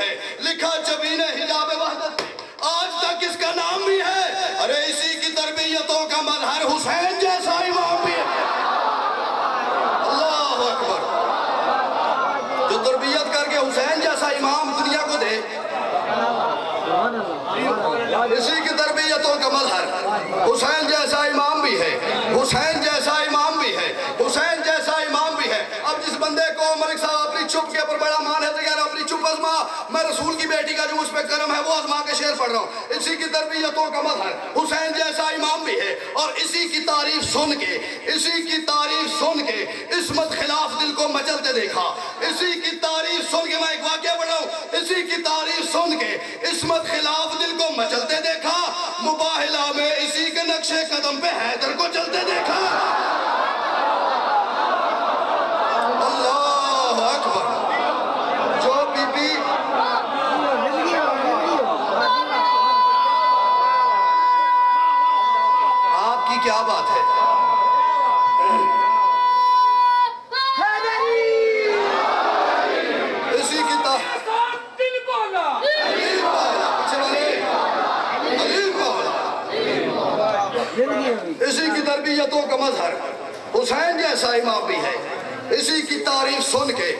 ہے، لکھا جبین حجاب وحدت، آج تک اس کا نام بھی ہے۔ ارے اسی کی تربیتوں کا مظہر حسین جیسا امام بھی ہے۔ اللہ اکبر، جو تربیت کر کے حسین جیسا امام دنیا کو دے، اسی کی تربیتوں کا مظہر حسین جیسا امام بھی ہے، حسین جیسا امام بھی ہے، حسین جیسا امام بھی ہے۔ اب جس بندے کو ملک صاحب اپنی چپ کے اوپر بڑا مان ہے تو کہہ رہا ہوں اپنی چپ ازما، میں رسول کی بیٹی کا جو مجھ پہ کرم ہے وہ ازما کے شعر پڑھ رہا ہوں۔ اسی کی تربیتوں کا مظہر حسین جیسا امام بھی ہے، اور اسی کی تعریف سن کے، اسی کی تعریف سن کے عصمت خلاف دل کو مچلتے دیکھا۔ اسی کی تعریف سن کے، میں ایک واقعہ پڑھ رہا ہوں، اسی کی تعریف سن کے عصمت خلاف دل کو مچلتے دیکھا، مباہلہ میں اسی کے نقش قدم پہ حیدر کو چلتے دیکھا۔ اللہ اکبر، جو بی بی آپ کی کیا بات ہے؟ اسی کی اسی کی تربیتوں کا مظہر حسین جیسا امام بھی ہے، اسی کی تعریف سن کے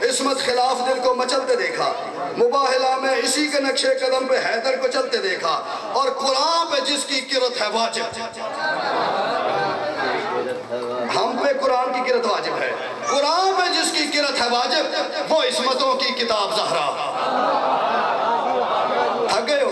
عصمت خلاف دل کو مچلتے دیکھا، مباہلہ میں اسی کے نقش قدم پہ حیدر کو چلتے دیکھا، اور قرآن پہ جس کی قرت ہے واجب، ہم پہ قرآن کی قرت واجب ہے، قرآن پہ جس کی قرت ہے واجب وہ عصمتوں کی کتاب زہرا۔ تھک گئے ہو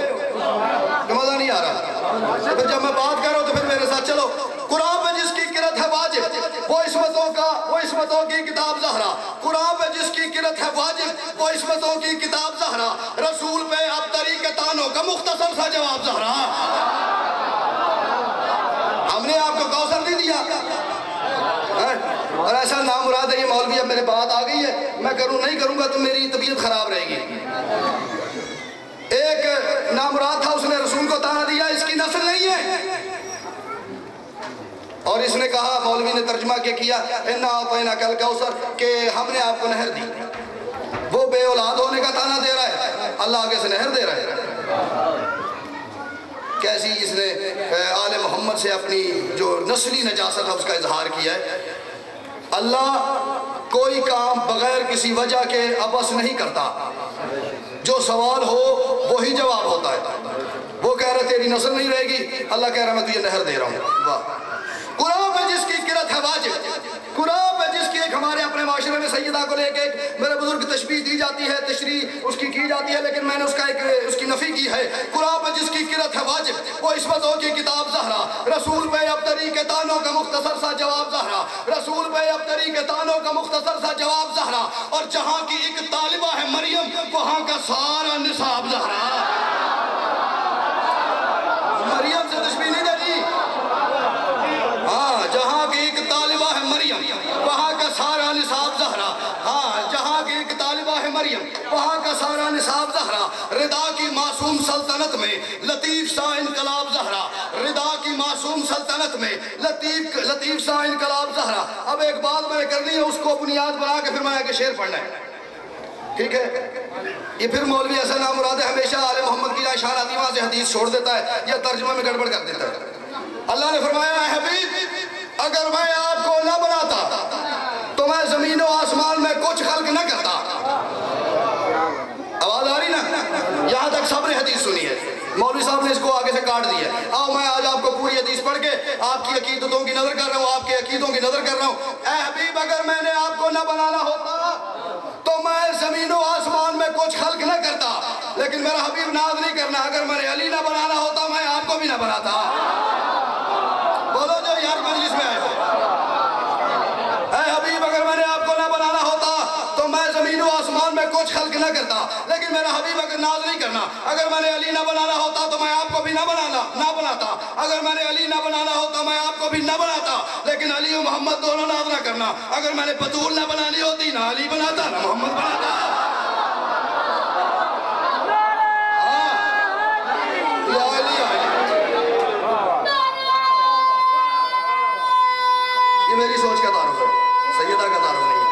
کہ مزہ نہیں آ رہا؟ تو پھر جب میں بات کر رہا ہوں تو پھر میرے ساتھ چلو۔ قرآن پہ جس کی قرت ہے واجب وہ عصمتوں کی کتاب زہرا، قرآن پہ جس کی قرت ہے واجب وہ عصمتوں کی کتاب زہرا، رسول پہ اب طریق تانوں کا مختصر سا جواب زہرا۔ ہم نے آپ کو کوثر نہیں دیا، اور ایسا نامراد ہے یہ مولوی، اب میرے بات آ گئی ہے، میں نہیں کروں گا تو میری طبیعت خراب رہے گی۔ ایک نامراد تھا، اس نے رسول کو تانا دیا اس کی نسل نہیں ہے، اور اس نے کہا، مولوی نے ترجمہ کیا اِنَّا أَعْطَيْنَاكَ الْكَوْثَرَ کہ ہم نے آپ کو نہر دی۔ وہ بے اولاد ہونے کا تانا دے رہا ہے، اللہ آگے سے نہر دے رہا ہے۔ کیسی اس نے آل محمد سے اپنی جو نسلی نجاست ہے اس کا اظہار کیا ہے۔ اللہ کوئی کام بغیر کسی وجہ کے عبث نہیں کرتا، جو سوال ہو وہی جواب ہوتا ہے۔ وہ کہہ رہے تیری نسل نہیں رہے گی، اللہ کہہ رہا میں تجھے نہر دے رہا ہوں۔ واہ، قرآن پہ جس کی قرت ہے واجب، قرآن پہ جس کی ایک ہمارے اپنے معاشرے میں سیدہ کو لے کے ایک میرے بزرگ تشبیہ دی جاتی ہے، تشریح اس کی جاتی ہے، لیکن میں نے اس کی نفی کی ہے۔ قرآن پہ جس کی قرت ہے واجب وہ عصمتوں کی کتاب زہرا، رسول پہ اب طریق تانوں کا مختصر سا جواب زہرا، رسول پہ اب طریق تانوں کا مختصر سا جواب زہرا، اور جہاں کی ایک طالبہ ہے مریم وہاں کا سارا نصاب زہرا۔ مریم سے تشبیہ نہیں دینی، ہاں، جہاں کی ایک طالبہ ہے مریم وہاں کا سارا نصاب زہرا، ہاں، جہاں کی ایک طالبہ ہے مریم وہاں کا سارا نصاب زہرا، رضا کی معصوم سلطنت میں لطیف سا انقلاب زہرا، رضا کی معصوم سلطنت میں لطیف سا انقلاب زہرا۔ اب ایک بات میں نے کرنی ہے، اس کو بنیاد بنا کے پھر میں آگے شعر پڑھنا ہے، ٹھیک ہے؟ یہ پھر مولوی ایسا نامراد ہے ہمیشہ آل محمد کی اشارہ وہاں سے حدیث چھوڑ دیتا ہے یا ترجمہ میں گڑبڑ کر دیتا ہے۔ اللہ نے فرمایا اے حبیب اگر میں آپ کو نہ بناتا تو میں زمین و آسمان میں کچھ خلق نہ کرتا۔ آواز آ رہی نا؟ یہاں تک سب نے حدیث سنی ہے، مولوی صاحب نے اس کو آگے سے کاٹ دیا ہے۔ آؤ میں آج آپ کو پوری حدیث پڑھ کے آپ کی عقیدتوں کی نظر کر رہا ہوں، آپ کے عقیدوں کی نظر کر رہا ہوں۔ اے حبیب اگر میں نے آپ کو نہ بنانا ہوتا تو میں زمین و آسمان میں کچھ خلق نہ کرتا، لیکن میرا حبیب ناز نہیں کرنا، اگر میں نے علی نہ بنانا ہوتا میں آپ کو بھی نہ بناتا۔ بولو جو یار مجلس میں آئے ہو، اے حبیب اگر میں نے آپ کو نہ بنانا ہوتا تو میں زمین و آسمان میں کچھ خلق نہ کرتا، لیکن میرا حبیب اگر ناز نہیں کرنا، اگر میں نے علی نہ بنانا ہوتا تو میں آپ کو بھی نہ بناتا، اگر میں نے علی نہ بنانا ہوتا میں آپ کو بھی نہ بناتا، لیکن علی و محمد دونوں ناز نہ کرنا، اگر میں نے بطول نہ بنانی ہوتی نہ علی بناتا نہ محمد بناتا۔ یہ میری سوچ کا تعارف ہے، سیدہ کا تعارف نہیں ہے۔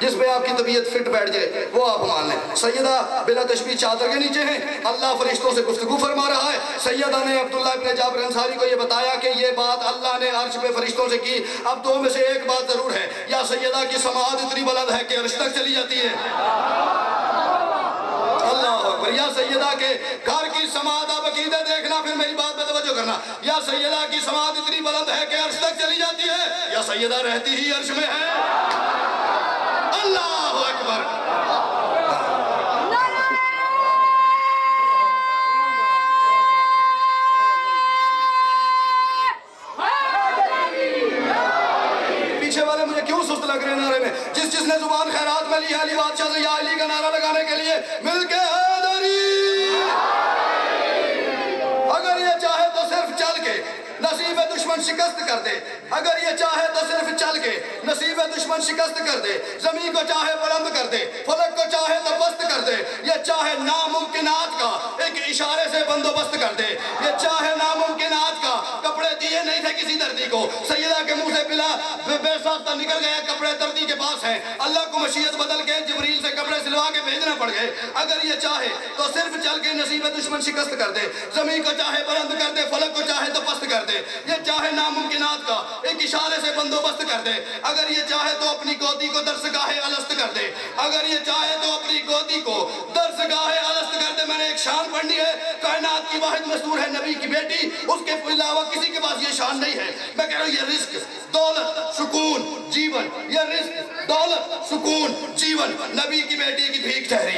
جس پہ آپ کی طبیعت فٹ بیٹھ جائے وہ آپ مان لیں۔ سیدہ بلا تشبیہ چادر کے نیچے ہیں، اللہ فرشتوں سے گفتگو فرما رہا ہے۔ سیدہ نے عبداللہ ابن جابر انصاری کو یہ بتایا کہ یہ بات اللہ نے عرش پہ فرشتوں سے کی، اب دو میں سے ایک بات ضرور ہے، یا سیدہ کی سماعت اتنی بلند ہے کہ عرش تک چلی جاتی ہے، اللہ اکبر، یا سیدہ کے گھر کی سماعت، آپ عقیدہ دیکھنا پھر میری بات پہ توجہ کرنا، یا سیدہ کی سماعت اتنی بلند ہے کہ عرش تک چلی جاتی ہے، یا سیدہ رہتی ہی عرش میں ہے، اللہ اکبر۔ پیچھے والے مجھے کیوں سست لگ رہے ہیں نعرے میں؟ جس نے زبان خیرات میں لی ہے علی بادشاہ سے یا علی کا نعرہ لگانے کے لیے مل کے حیدری، اگر یہ چاہے تو صرف چل کے نصیب دشمن شکست کر دے، اگر یہ چاہے تو صرف چل کے نصیب دشمن شکست کر دے، زمین کو چاہے بلند کر دے، فلک کو چاہے تو پست کر دے، یہ چاہے ناممکنات کا ایک اشارے سے بندوبست کر دے، یہ چاہے ناممکنات کا، کپڑے دیے نہیں تھے کسی دردی کو، سیدہ کے منہ سے بلا بے ساختہ نکل گیا، کپڑے دردی کے پاس ہیں، اللہ کو مشیت بدل کے جبریل سے کپڑے سلوا کے بھیجنا پڑ گئے، اگر یہ چاہے تو صرف چل کے نصیب دشمن شکست کر دے، زمین کو چاہے بلند کر دے، فلک کو چاہے تو پست کر دے، یہ چاہے ناممکنات کا ایک اشارے سے بندوبست کر دے، اگر یہ چاہے تو اپنی گودی کو درسگاہ الست کر دے، اگر یہ چاہے تو اپنی گودی کو درسگاہ الست کر دے۔ میں نے ایک شان پڑھنی ہے، کائنات کی واحد مستور ہے نبی کی بیٹی، اس کے علاوہ کسی کے پاس یہ شان نہیں ہے۔ میں کہہ رہا ہوں یہ رزق، دولت، سکون، جیون، یہ رزق، دولت، سکون، جیون نبی کی بیٹی کی بھیک ٹھہری،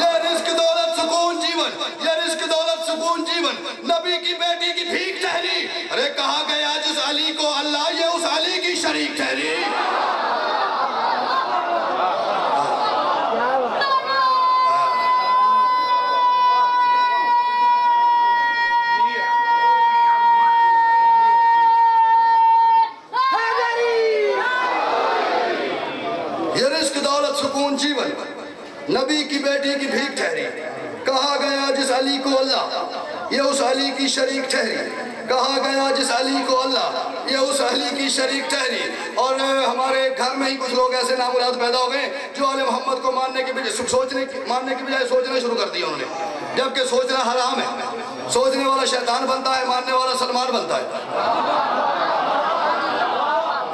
یہ رزق، دولت، سکون، جیون، یہ رزق، دولت، سکون، جیون نبی کی بیٹی کی بھیک ٹھہری۔ ارے کہا گیا جس علی کو اللہ، یہ اس علی کی شریک ٹھہری۔ جیون نبی کی بیٹی کی بھیک ٹھہری، کہا گیا جس علی کو اللہ، یہ اس علی کی شریک ٹھہری، کہا گیا جس علی کو اللہ، یہ اس علی کی شریک ٹھہری۔ اور ہمارے گھر میں ہی کچھ لوگ ایسے نامراد پیدا ہو گئے جو آل محمد کو ماننے کی بجائے سوچنا شروع کر دیا انہوں نے، جبکہ سوچنا حرام ہے، سوچنے والا شیطان بنتا ہے، ماننے والا سلمان بنتا ہے۔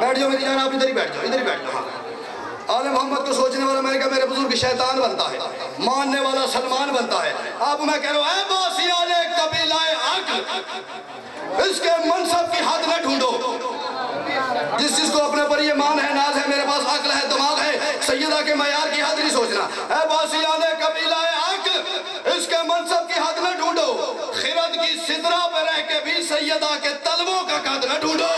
بیٹھ جاؤ میری جان، آپ ادھر ہی بیٹھ جاؤ، ادھر ہی بیٹھ جاؤ۔ آل محمد کو سوچنے والا، میں نے کہا میرے بزرگ شیطان بنتا ہے، ماننے والا سلمان بنتا ہے۔ اب میں کہہ رہا ہوں اے باسیان قبیلہ عقل، اس کے منصب کی حد نہ ڈھونڈو، جس کو اپنے پر یہ مان ہے، ناز ہے، میرے پاس عقل ہے، دماغ ہے، سیدہ کے معیار کی حد نہیں سوچنا۔ اے باسیان قبیلہ عقل، اس کے منصب کی حد نہ ڈھونڈو، خرد کی سدرہ پہ رہ کے بھی سیدہ کے طلبوں کا قد نہ ڈھونڈو۔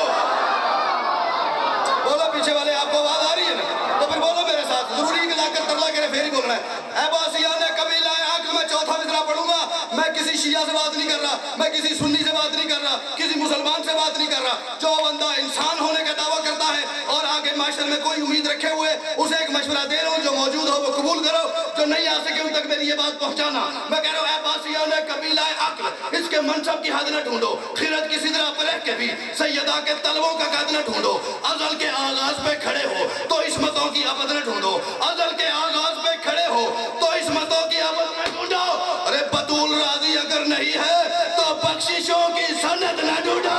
بولو پیچھے والے، آپ کو آواز آ رہی ہے نا؟ تو پھر بولو میرے ساتھ، ضروری کہ لا کر ترلا کے پھر ہی بولنا ہے۔ اے باسیان قبیلہ عقل، میں چوتھا مصرع پڑھوں گا، میں کسی شیعہ سے بات نہیں کر رہا، میں کسی سنی سے بات نہیں کر رہا، کسی مسلمان سے بات نہیں کر رہا، جو بندہ انسان ہونے کا دعویٰ کرتا ہے اور آگے معاشر میں کوئی امید رکھے ہوئے، اسے ایک مشورہ دے رہا ہوں، جو موجود ہو وہ قبول کرو، جو نہیں آ سکے ان تک میری یہ بات پہنچانا۔ میں کہہ رہا ہوں اے باسیان قبیلہ عقل، اس کے منصب کی حد نہ ڈھونڈو، خرد کی سدرہ پر رہ کے بھی سیدہ کے طلبوں کا قد نہ ڈھونڈو، ازل کے آغاز پہ کھڑے ہو تو عصمتوں کی ابد نہ ڈھونڈو، ازل کے آغاز پہ کھڑے ہو تو عصمتوں کی ابد نہ ڈھونڈو۔ ارے بطول راضی اگر نہیں ہے تو بخششوں کی سند نہ ڈھونڈو۔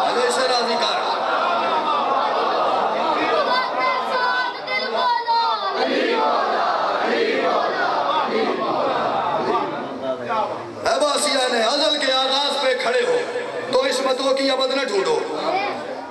ہمیشہ راضی کر۔ اے باسیان ازل کے آغاز پہ کھڑے ہو تو عصمتوں کی ابد نہ ڈھونڈو،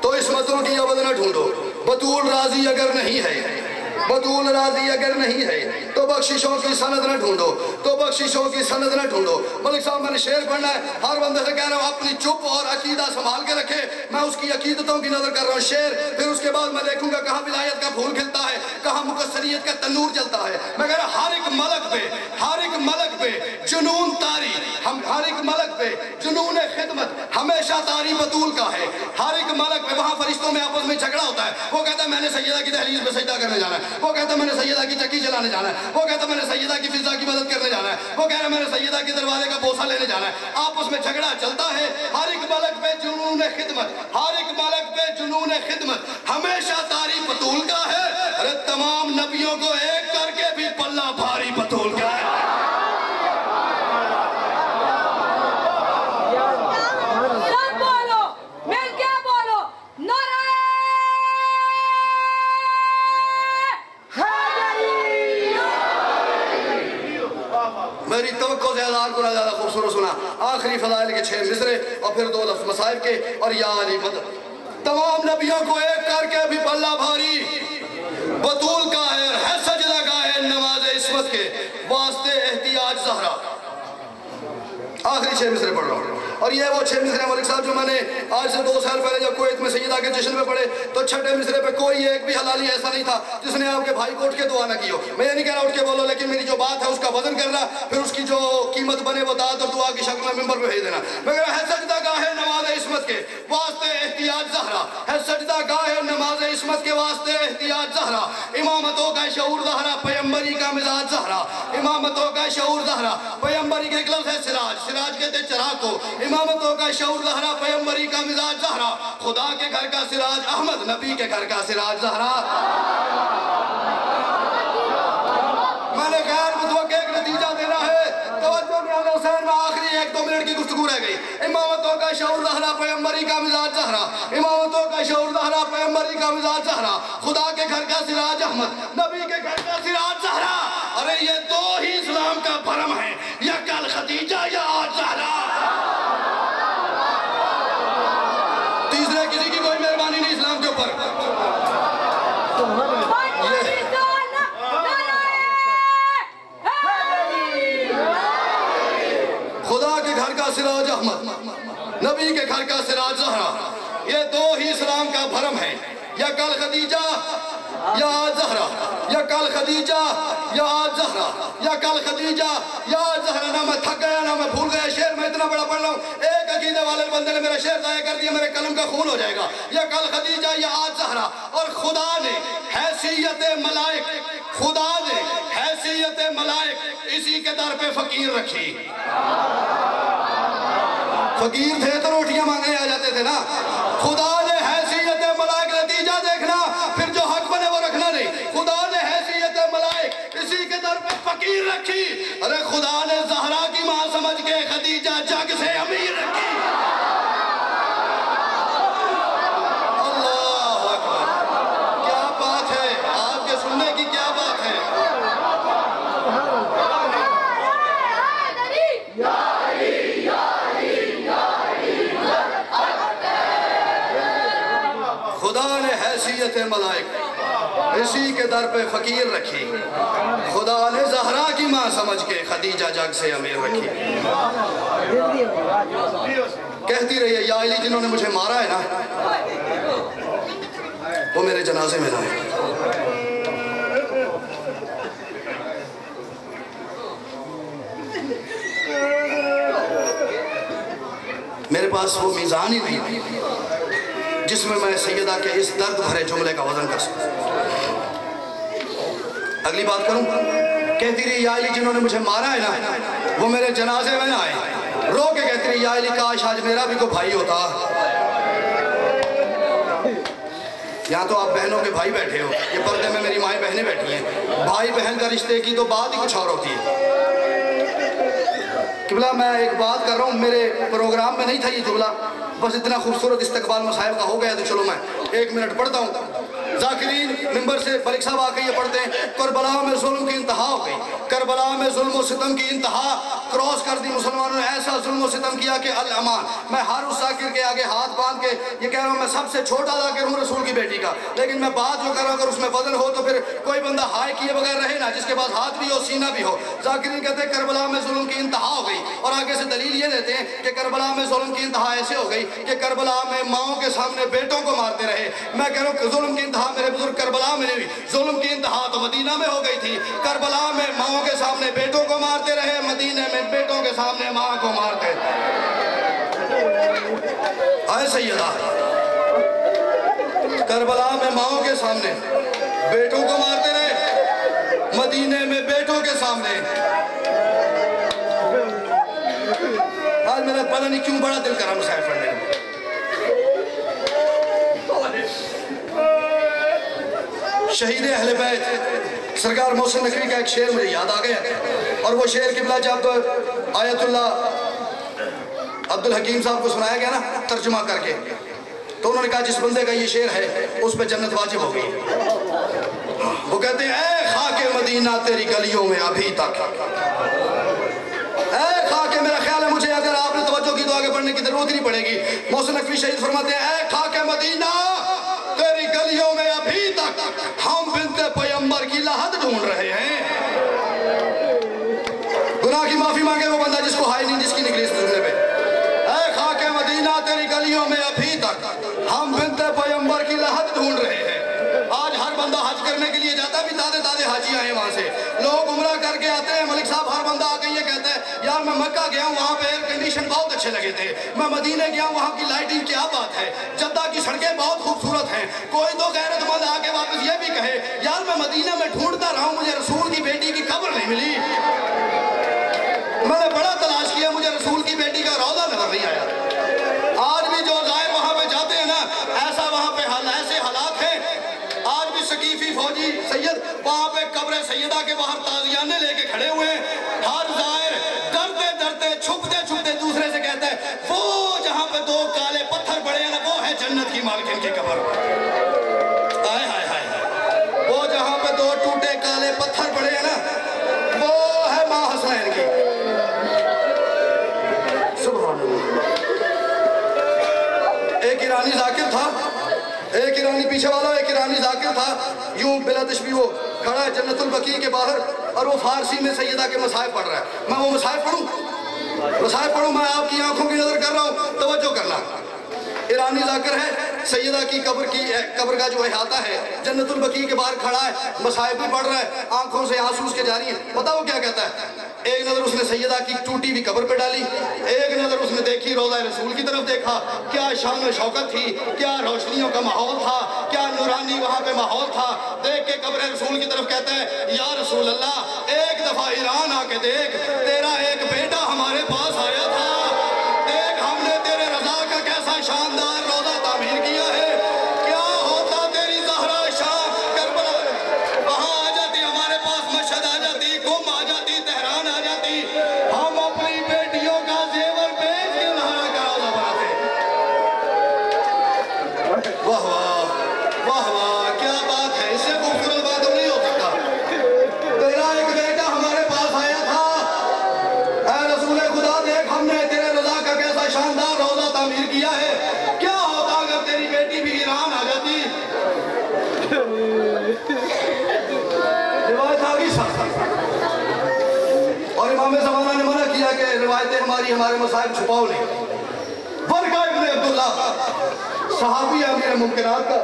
تو عصمتوں کی ابد نہ ڈھونڈو۔ بطول راضی اگر نہیں ہے، بطول راضی اگر نہیں ہے تو بخششوں کی سند نہ ڈھونڈو، تو بخششوں کی سند نہ ڈھونڈو۔ ملک صاحب میں نے شعر پڑھنا ہے، ہر بندے سے کہہ رہا ہوں اپنی چپ اور عقیدہ سنبھال کے رکھے، میں اس کی عقیدتوں کی نظر کر رہا ہوں شعر، پھر اس کے بعد میں دیکھوں گا کہاں ولایت کا پھول کھلتا ہے، کہاں مقصریت کا تنور جلتا ہے۔ میں کہہ رہا ہوں ہر ایک ملک پہ جنون طاری، ہر ایک ملک پہ جنون خدمت ہمیشہ طاری بطول کا ہے، ہر ایک ملک پہ۔ وہاں فرشتوں میں آپس میں جھگڑا ہوتا ہے، وہ کہتا ہے میں نے سیدہ کی دہلیز پہ سجدہ کرنے جانا ہے، وہ کہتا ہے میں نے سیدہ کی چکی چلانے جانا ہے، وہ کہتا ہے میں نے سیدہ کی فضا کی مدد کرنے جانا ہے، وہ کہہ رہا ہے میں نے سیدہ کے دروازے کا بوسہ لینے جانا ہے۔ آپس میں جھگڑا چلتا ہے، ہر ایک ملک پہ جنون جنون خدمت، ہر ایک ملک پہ جنون خدمت ہمیشہ طاری بطول کا ہے۔ ارے تمام نبیوں کو ایک کر کے بھی پلہ بھاری بطول کا ہے۔ سب بولو، مل کے بولو، نعرہ میری توقع سے ہزار گنا زیادہ خوبصورت سنا۔ آخری فضائل کے 6 مصرے اور پھر 2 لفظ مصائب کے، اور یا علی مدد۔ تمام نبیوں کو ایک کر کے بھی پلہ بھاری بطول کا ہے سجدہ کا ہے نماز عصمت کے واسطے احتیاج زہرا۔ آخری 6 مصرے پڑھ رہا ہوں، اور یہ وہ 6 مصرے ملک صاحب جو میں نے آج سے 2 سال پہلے جب کویت میں سیدہ کے جشن میں پڑھے تو 6 مصرے پہ کوئی ایک بھی حلالی ایسا نہیں تھا جس نے آپ کے بھائی کو اٹھ کے دعا نہ کی ہو۔ میں یہ نہیں کہہ رہا اٹھ کے بولو، لیکن میری جو بات ہے اس کا وزن کرنا، پھر اس کی جو قیمت بنے وہ دعات اور دعا کی شکل میں ممبر پہ بھیج دینا۔ مگر ہے سجدہ گاہ ہے نماز عصمت کے واسطے احتیاج زہرا، ہے سجدہ گاہ ہے نماز عصمت کے واسطے احتیاج زہرا۔ امامتوں کا شعور زہرا، پیمبری کا مزاج زہرا۔ امامتوں کا شعور زہرا، پیمبری کے ایک لفظ ہے سراج، سراج کہتے چراغ کو۔ امامتوں کا شعور زہرا، پیمبری کا مزاج زہرا۔ خدا کے گھر کا سراج احمد، نبی کے گھر کا سراج زہرا۔ میں نے غیر متوقع ایک نتیجہ دینا ہے، توجہ نیاز حسین میں آخری 1-2 منٹ کی گفتگو رہ گئی۔ امامتوں کا شعور زہرا، پیمبری کا مزاج زہرا۔ امامتوں کا شعور زہرا، پیمبری کا مزاج زہرا۔ خدا کے گھر کا سراج احمد، نبی کے گھر کا سراج زہرا۔ ارے یہ 2 ہی اسلام کا بھرم ہے، یا کل خدیجہ یا آج زہرا۔ تیسرے کسی کی کوئی مہربانی نہیں اسلام کے اوپر۔ خدا کے گھر کا سراج احمد، نبی کے گھر کا سراج زہرا۔ یہ 2 ہی اسلام کا بھرم ہے، یا کل خدیجہ یا آج زہرا، یا کل خدیجہ یا آج زہرا، یا کل خدیجہ یا آج زہرا۔ نہ میں تھک گیا نہ میں بھول گیا، شعر میں اتنا بڑا پڑھ رہا ہوں، ایک عقیدے والے بندے نے میرا شعر ضائع کر دیا، میرے قلم کا خون ہو جائے گا۔ یا کل خدیجہ یا آج زہرا۔ اور خدا نے حیثیت ملائک، خدا نے حیثیت ملائک اسی کے در پہ فقیر رکھی۔ فقیر تھے تو روٹیاں مانگنے آ جاتے تھے نا۔ خدا نے حیثیت ملائک، نتیجہ دیکھنا، پھر جو حق بنے وہ رکھنا نہیں۔ خدا نے حیثیت ملائک اسی کے در پہ فقیر رکھی۔ ارے خدا نے زہرا کی ماں سمجھ کے خدیجہ جگ سے امیر رکھی۔ اللہ اکبر، کیا بات ہے، آپ کے سننے کی کیا بات ہے۔ خدا نے حیثیت ملائک اسی کے در پہ فقیر رکھی۔ خدا نے زہرا کی ماں سمجھ کے خدیجہ جگ سے امیر رکھی۔ کہتی رہی ہے یا علی جنہوں نے مجھے مارا ہے نا وہ میرے جنازے میں نہ ہے۔ میرے پاس وہ میزان ہی نہیں جس میں میں سیدہ کے اس درد بھرے جملے کا وزن کر سکوں۔ اگلی بات کروں، کہتی رہی یا علی جنہوں نے مجھے مارا ہے نا وہ میرے جنازے میں نہ آئے۔ رو کے کہتی رہی یا علی کاش آج میرا بھی کوئی بھائی ہوتا۔ یہاں تو آپ بہنوں کے بھائی بیٹھے ہو، یہ پردے میں میری مائیں بہنیں بیٹھی ہیں۔ بھائی بہن کا رشتے کی تو بات ہی کچھ اور ہوتی ہے۔ قبلہ میں ایک بات کر رہا ہوں، میرے پروگرام میں نہیں تھا یہ جملہ، بس اتنا خوبصورت استقبال مصاحب کا ہو گیا تو چلو میں 1 منٹ پڑھتا ہوں۔ ذاکرین ممبر سے ملک صاحب آ کے یہ پڑھتے ہیں، کربلا میں ظلم کی انتہا ہو گئی، کربلا میں ظلم و ستم کی انتہا کراس کر دی۔ مسلمانوں نے ایسا ظلم و ستم کیا کہ الامان۔ میں ہر اس ذاکر کے آگے ہاتھ باندھ کے یہ کہہ رہا ہوں میں سب سے چھوٹا ذاکر ہوں رسول کی بیٹی کا، لیکن میں بات جو کر رہا ہوں اگر اس میں وزن ہو تو پھر کوئی بندہ ہائے کیے بغیر رہے نا، جس کے پاس ہاتھ بھی ہو سینہ بھی ہو۔ ذاکرین کہتے ہیں کربلا میں ظلم کی انتہا ہو گئی، اور آگے سے دلیل یہ دیتے ہیں کہ کربلا میں ظلم کی انتہا ایسے ہو گئی کہ کربلا میں ماؤں کے سامنے بیٹوں کو مارتے رہے۔ میں کہہ رہا ہوں کہ ظلم کی انتہا میرے بزرگ کربلا میں نہیں ہوئی، ظلم کی انتہا تو مدینہ میں ہو گئی تھی۔ کربلا میں ماؤں کے سامنے بیٹوں کو مارتے رہے، مدینہ میں بیٹوں کے سامنے ماں کو مارتے۔ اے سیدہ، کربلا میں ماؤں کے سامنے بیٹوں کو مارتے رہے، مدینہ میں بیٹوں کے سامنے۔ آج میرا پتہ نہیں کیوں بڑا دل کرا مصاحب پڑھنے میں۔ شہید اہل بیت سرکار محسن نقوی کا ایک شعر مجھے یاد آ گیا، اور وہ شعر قبلہ جب آیت اللہ عبدالحکیم صاحب کو سنایا گیا نا ترجمہ کر کے، تو انہوں نے کہا جس بندے کا یہ شعر ہے اس پہ جنت واجب ہو گئی۔ وہ کہتے ہیں اے خاک مدینہ تیری گلیوں میں ابھی تک، اے خاک، میرا خیال ہے مجھے اگر آپ نے توجہ کی تو آگے بڑھنے کی ضرورت نہیں پڑے گی۔ محسن نقوی شہید فرماتے ہیں اے خاک مدینہ تیری گلیوں میں ابھی تک ہم بنت پیغمبر کی لحد ڈھونڈ رہے ہیں۔ گناہ کی معافی مانگے وہ بندہ جس کو ہائی نہیں جس کی نکلی اس سننے پہ۔ اے خاک مدینہ تیری گلیوں میں ابھی تک ہم بنت پیغمبر کی لحد ڈھونڈ رہے ہیں۔ آج ہر بندہ حج کرنے کے لیے جاتا ہے، بھی تازے حاجی آئے وہاں سے، لوگ عمرہ کر کے آتے ہیں۔ ملک صاحب ہر بندہ آ کے یہ کہتا ہے یار میں مکہ گیا ہوں، وہاں پہ ایئر کنڈیشن بہت اچھے لگے تھے، میں مدینہ گیا ہوں، وہاں کی لائٹنگ کیا بات ہے، جدہ کی سڑکیں بہت خوبصورت ہیں۔ کوئی تو غیرت مند آ کے واپس یہ بھی کہے یار میں مدینہ میں ڈھونڈتا رہا ہوں، مجھے رسول کی بیٹی کی قبر نہیں ملی، میں نے بڑا تلاش کیا، مجھے رسول کی بیٹی کا روضہ نظر نہیں آیا۔ آج بھی جو زائر وہاں پہ جاتے ہیں نا، ایسا وہاں پہ ایسے حالات ہیں، آج بھی سقیفی فوجی سید وہاں پہ قبر سیدہ کے باہر تازیانے لے کے کھڑے ہوئے ہیں۔ ہر زائر ڈرتے ڈرتے چھپتے چھپتے دوسرے سے کہتا ہے وہ جہاں پہ دو کالے پتھر پڑے ہیں نا وہ ہے جنت کی مالکن کی قبر۔ آئے ہائے ہائے، وہ جہاں پہ دو ٹوٹے کالے پتھر پڑے ہیں نا وہ ہے ماں حسنین کی۔ سبحان اللہ۔ ایک ایرانی ذاکر تھا، ایک ایرانی پیچھے والا ایک ایرانی ذاکر تھا، یوں بلا تشبیہ وہ کھڑا ہے جنت البقیع کے باہر اور وہ فارسی میں سیدہ کے مصائب پڑھ رہا ہے۔ میں وہ مصائب پڑھوں، میں آپ کی آنکھوں کی نظر کر رہا ہوں، توجہ کرنا۔ ایرانی ذاکر ہے، سیدہ کی قبر کا جو احاطہ ہے جنت البقیع کے باہر کھڑا ہے، مصائب بھی پڑھ رہا ہے، آنکھوں سے آنسو اس کے جاری ہیں۔ پتہ وہ کیا کہتا ہے؟ ایک نظر اس نے سیدہ کی ٹوٹی ہوئی قبر پہ ڈالی، ایک نظر اس نے دیکھی روضہ رسول کی طرف دیکھا، کیا شان و شوکت تھی، کیا روشنیوں کا ماحول تھا، کیا نورانی وہاں پہ ماحول تھا۔ دیکھ کے قبر رسول کی طرف کہتا ہے یا رسول اللہ ایک دفعہ ایران آ کے دیکھ، تیرا ایک بیٹا ہمارے پاس آیا تھا، دیکھ ہم نے تیرے رضا کا کیسا شاندار روضہ تعمیر کیا ہے، کیا ہوتا تیری زہرا شاہ کربلا وہاں آ جاتی، ہمارے پاس مشہد آ جاتی، قم آ جاتی، تہران آ جاتی، ہم اپنی بیٹیوں کا زیور بیچ کے زہرا کا روضہ بناتے۔ واہ واہ واہ واہ، کیا بات ہے، اس سے خوبصورت بات نہیں ہو سکتا۔ تیرا ایک بیٹا ہمارے پاس آیا تھا، اے رسول خدا دیکھ ہم نے تیرے رضا کا کیسا شاندار روضہ تعمیر کیا ہے، کیا ہوتا اگر تیری بیٹی بھی ایران آ جاتی۔ روایت آگئی سخت، اور امام زمانہ نے منع کیا کہ روایتیں ہمارے مصائب چھپاؤ نہیں۔ برقہ ابن عبداللہ صحابی امیر ممکنات کا،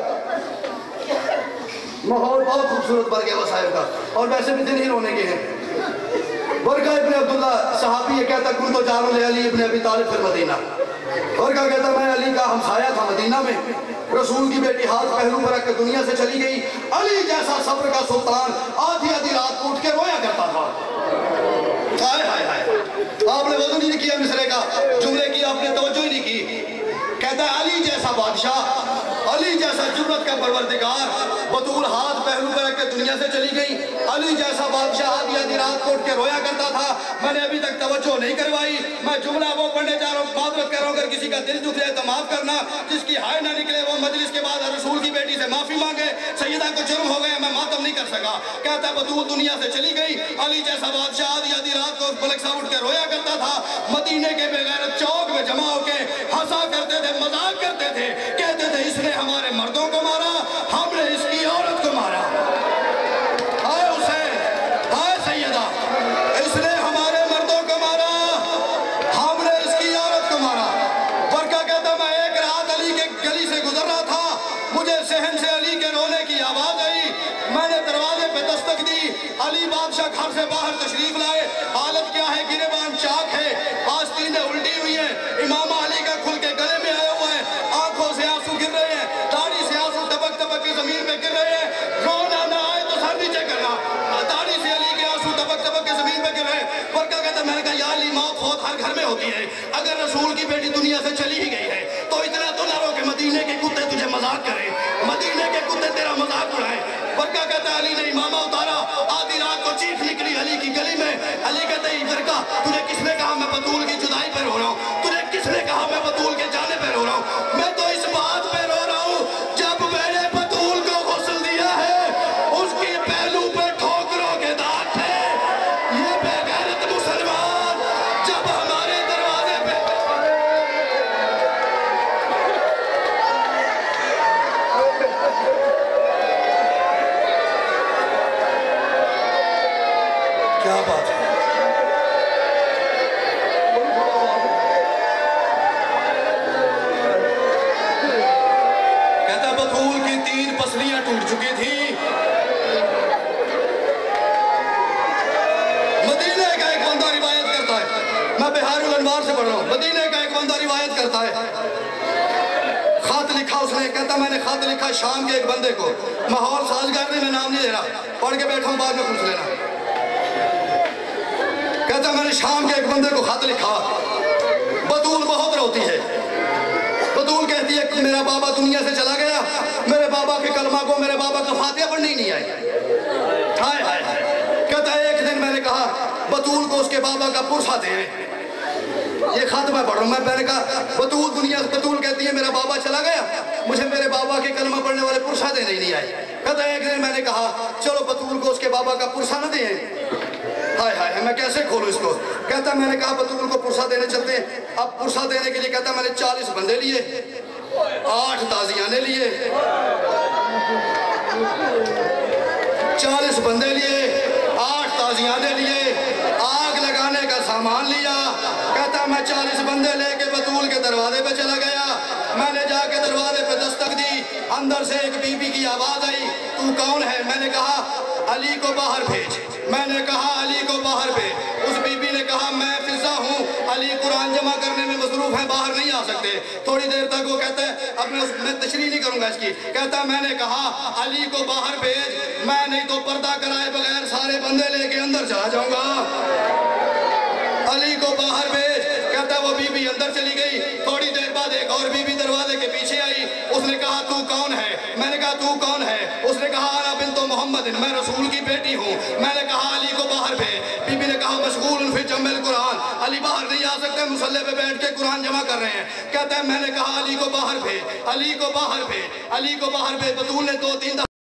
ماحول بہت خوبصورت بن گیا مصائب کا، اور ویسے بھی دن ہی رونے کے ہیں۔ برقہ ابن عبداللہ صحابی یہ کہتا کن تو جارو لے علی ابن ابی طالب فی مدینہ، برقہ کہتا میں علی کا ہمسایہ تھا مدینہ میں، رسول کی بیٹی ہاتھ پہلو پر رکھ کے دنیا سے چلی گئی، علی جیسا صبر کا سلطان آدھی آدھی رات اٹھ کے رویا کرتا تھا۔ ہائے ہائے ہائے، آپ نے وضو نہیں کیا مصرے کا، جملے کی آپ نے توجہ ہی نہیں کی۔ کہتا ہے علی جیسا بادشاہ، علی جیسا جرت کا پروردگار، بطول ہاتھ پہلو پر رکھ کے دنیا سے چلی گئی، علی جیسا بادشاہ آدھی آدھی رات کو اٹھ کے رویا کرتا تھا۔ میں نے ابھی تک توجہ نہیں کروائی، میں جملہ وہ پڑھنے جا رہا ہوں، معذرت کر رہا ہوں اگر کسی کا دل دکھ جائے تو معاف کرنا، جس کی ہائے نہ نکلے وہ مجلس کے بعد رسول کی بیٹی سے معافی مانگے، سیدہ کو جرم ہو گیا میں ماتم نہیں کر سکا۔ کہتا ہے بطول دنیا سے چلی گئی، علی جیسا بادشاہ آدھی آدھی رات کو ملک صاحب اٹھ کے رویا کرتا تھا، مدینے کے بغیرت چوک میں جمع ہو کے ہنسا کرتے تھے، مذاق کرتے تھے، کہتے تھے اس نے ہمارے مردوں کو مارا، ہم نے اس کی عورت کو مارا۔ ہائے حسین، ہائے سیدہ، اس نے ہمارے مردوں کو مارا، ہم نے اس کی عورت کو مارا۔ برقہ کہتا میں ایک رات علی کے گلی سے گزر رہا تھا، مجھے صحن سے علی کے رونے کی آواز آئی، میں نے دروازے پہ دستک دی، علی بادشاہ گھر سے باہر تشریف لائے، حالت کیا ہے گریبان چاک ہے، آستینیں الٹی ہوئی ہیں، امام علی کا کھل کے گلے میں آیا ہوا ہے، آنکھوں سے آنسو گر رہے ہیں، داڑھی سے آنسو ٹپک ٹپک کے زمین پہ گر رہے ہیں، رونا نہ آئے تو سر نیچے کرنا، داڑھی سے علی کے آنسو ٹپک ٹپک کے زمین پہ گر رہے ہیں۔ برقہ کہتا میں نے کہا یا علی موت فوت ہر گھر میں ہوتی ہے، اگر رسول کی بیٹی دنیا سے چلی ہی گئی ہے تو اتنا تو نہ رو کہ مدینے کے کتے تجھے مذاق کریں، مدینے کے کتے تیرا مذاق اڑائیں۔ برقہ تجھے کس نے کہا میں بطول کی جدائی پہ رو رہا ہوں؟ تجھے کس نے کہا میں بطول کے جانے پہ رو رہا ہوں؟ میں تو اس بات پہ رو رہا ہوں جب میں نے بطول کو غسل دیا ہے اس کی پہلو پہ ٹھوکروں کے داغ تھے. یہ بے غیرت مسلمان جب ہمارے دروازے پہ کیا بات ہے. کہتا بطول کی 3 پسلیاں ٹوٹ چکی تھیں. مدینہ کا ایک بندہ روایت کرتا ہے, میں بہار الانوار سے پڑھ رہا ہوں, مدینہ کا ایک بندہ روایت کرتا ہے, خط لکھا اس نے, کہتا میں نے خط لکھا شام کے ایک بندے کو, ماحول سازگار نے, میں نام نہیں دے رہا, پڑھ کے بیٹھا ہوں بعد میں پوچھ لینا. کہتا میں نے شام کے ایک بندے کو خط لکھا, بطول بہت روتی ہے. بطول کہتی ہے کہ میرا بابا دنیا سے چلا گیا, میرے بابا کے کلمہ کو, میرے بابا کا فاتحہ پڑھنے ہی نہیں آئی. ہائے ہائے ہائے. کہتا ہے ایک دن میں نے کہا بطول کو اس کے بابا کا پرسہ دے. یہ خط میں پڑھ رہا ہوں, میں نے کہا بطول دنیا سے, بطول کہتی ہے میرا بابا چلا گیا, مجھے میرے بابا کے کلمہ پڑھنے والے پرسہ دینے ہی نہیں آئے. کہتا ہے ایک دن میں نے کہا چلو بطول کو اس کے بابا کا پرسہ نہ دیں. ہائے ہائے میں کیسے کھولوں اس کو. کہتا میں نے کہا بطول کو پرسہ دینے چلتے ہیں. اب پرسہ دینے کے لیے کہتا میں نے 40 بندے لیے, 8 تازیانے لیے, 40 بندے لیے, 8 تازیانے لیے, آگ لگانے کا سامان لیا. کہتا میں 40 بندے لے کے بطول کے دروازے پہ چلا گیا. میں نے جا کے دروازے پہ دستک دی, اندر سے ایک بی بی کی آواز آئی, تو کون ہے؟ میں نے کہا علی کو باہر بھیج. میں نے کہا علی کو باہر بھیج. اس بی بی نے کہا میں فضا ہوں, علی قرآن جمع کرنے میں مصروف ہیں, باہر نہیں آ سکتے. تھوڑی دیر تک وہ کہتا ہے, اب میں تشریح نہیں کروں گا اس کی, کہتا میں نے کہا علی کو باہر بھیج, میں نہیں تو پردہ کرائے بغیر سارے بندے لے کے اندر چلا جاؤں گا. علی کو باہر بھیج. کہتا وہ بی بی اندر چلی گئی. تھوڑی دیر بعد ایک اور بی بی دروازے کے پیچھے آئی. اس نے کہا تو کون ہے؟ میں نے کہا تو کون ہے؟ اس نے کہا انا بنت محمد, میں رسول کی بیٹی ہوں. میں نے کہا علی کو باہر بھیج. بی بی نے کہا مشغول فی جمع القرآن, علی باہر نہیں آ سکتے, مصلی پہ بیٹھ کے قرآن جمع کر رہے ہیں. کہتا ہے میں نے کہا علی کو باہر بھیج, علی کو باہر بھیج, علی کو باہر بھیج. بطول نے 2-3 دفعہ